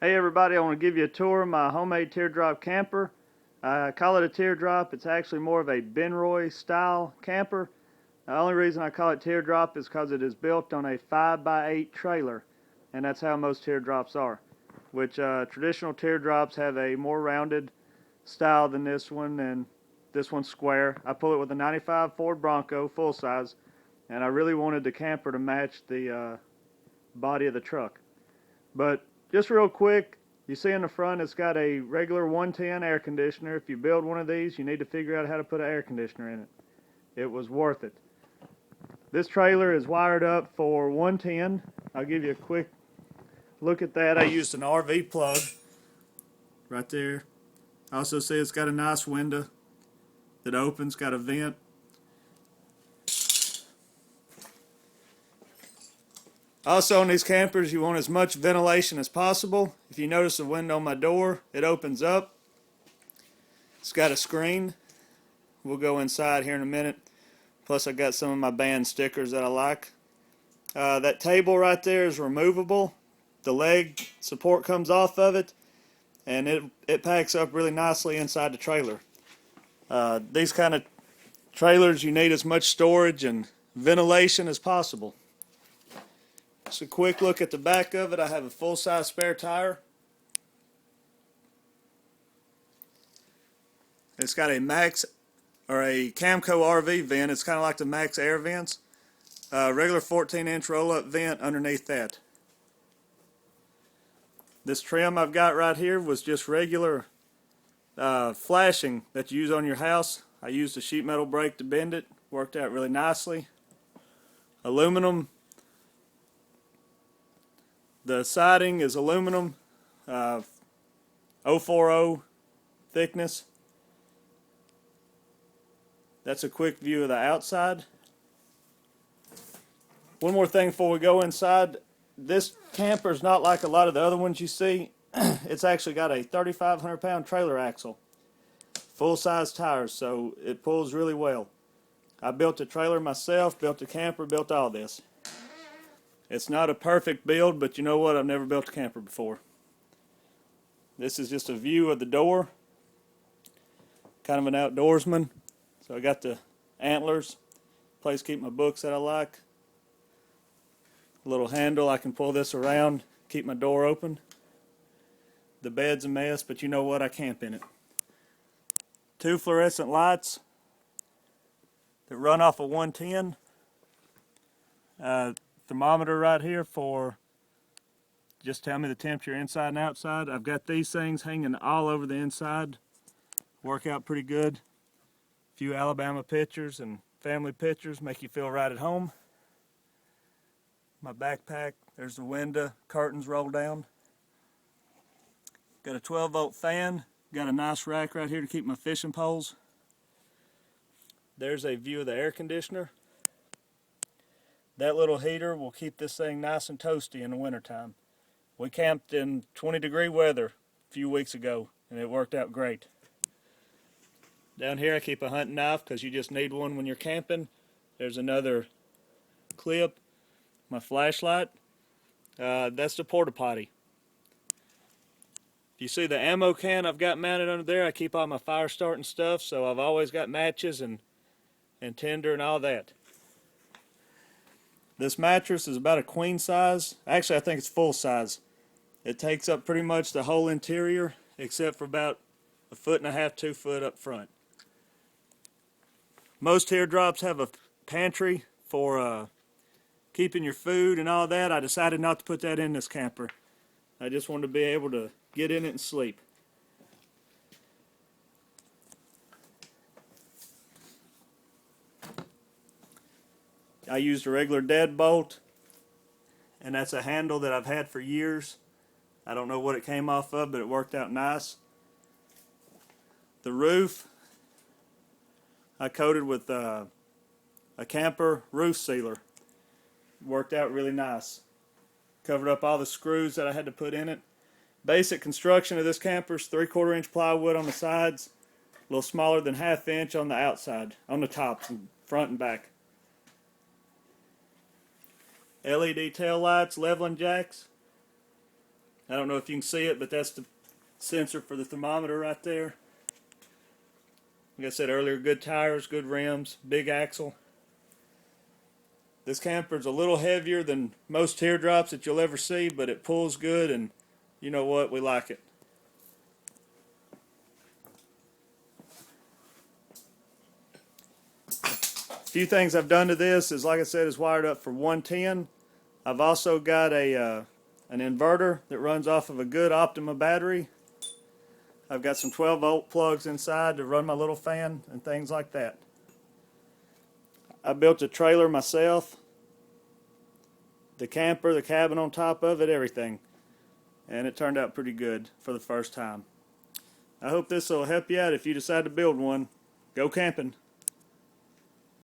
Hey everybody, I want to give you a tour of my homemade teardrop camper. I call it a teardrop. It's actually more of a Benroy style camper. The only reason I call it teardrop is because it is built on a 5x8 trailer, and that's how most teardrops are. Which traditional teardrops have a more rounded style than this one, and this one's square. I pull it with a 95 Ford Bronco full size, and I really wanted the camper to match the body of the truck. But just real quick, you see in the front it's got a regular 110 air conditioner. If you build one of these, you need to figure out how to put an air conditioner in it. It was worth it. This trailer is wired up for 110. I'll give you a quick look at that. I used an RV plug right there. I also see it's got a nice window that opens, got a vent. Also on these campers, you want as much ventilation as possible. If you notice the window on my door, it opens up. It's got a screen. We'll go inside here in a minute. Plus I got some of my band stickers that I like. That table right there is removable. The leg support comes off of it, and it packs up really nicely inside the trailer. These kind of trailers, you need as much storage and ventilation as possible. Just a quick look at the back of it. I have a full-size spare tire. It's got a Max or a Camco RV vent. It's kind of like the Max Air vents. Regular 14-inch roll-up vent underneath that. This trim I've got right here was just regular flashing that you use on your house. I used a sheet metal brake to bend it. Worked out really nicely. Aluminum. The siding is aluminum, 040 thickness. That's a quick view of the outside. One more thing before we go inside. This camper is not like a lot of the other ones you see. It's actually got a 3,500 pound trailer axle. Full size tires, so it pulls really well. I built a trailer myself, built a camper, built all this. It's not a perfect build, but you know what? I've never built a camper before. This is just a view of the door. Kind of an outdoorsman. So I got the antlers. Place to keep my books that I like. A little handle. I can pull this around, keep my door open. The bed's a mess, but you know what? I camp in it. 2 fluorescent lights that run off of 110. Thermometer right here for just tell me the temperature inside and outside. I've got these things hanging all over the inside. Work out pretty good. A few Alabama pictures and family pictures make you feel right at home. My backpack, there's the window, curtains roll down. Got a 12-volt fan. Got a nice rack right here to keep my fishing poles. There's a view of the air conditioner. That little heater will keep this thing nice and toasty in the wintertime. We camped in 20-degree weather a few weeks ago, and it worked out great. Down here I keep a hunting knife because you just need one when you're camping. There's another clip. My flashlight. That's the porta potty. If you see the ammo can I've got mounted under there, I keep all my fire starting stuff, so I've always got matches and tinder and all that. This mattress is about a queen size. Actually, I think it's full size. It takes up pretty much the whole interior, except for about 1.5 feet, 2 foot up front. Most teardrops have a pantry for keeping your food and all that. I decided not to put that in this camper. I just wanted to be able to get in it and sleep. I used a regular deadbolt, and that's a handle that I've had for years. I don't know what it came off of, but it worked out nice. The roof, I coated with a camper roof sealer. Worked out really nice. Covered up all the screws that I had to put in it. Basic construction of this camper is 3/4 inch plywood on the sides, a little smaller than 1/2 inch on the outside, on the tops, front and back. LED tail lights, leveling jacks. I don't know if you can see it, but that's the sensor for the thermometer right there. Like I said earlier, good tires, good rims, big axle. This camper's a little heavier than most teardrops that you'll ever see, but it pulls good, and you know what? We like it. A few things I've done to this is, like I said, is wired up for 110. I've also got an inverter that runs off of a good Optima battery. I've got some 12-volt plugs inside to run my little fan and things like that. I built a trailer myself, the camper, the cabin on top of it, everything. And it turned out pretty good for the first time. I hope this will help you out if you decide to build one. Go camping.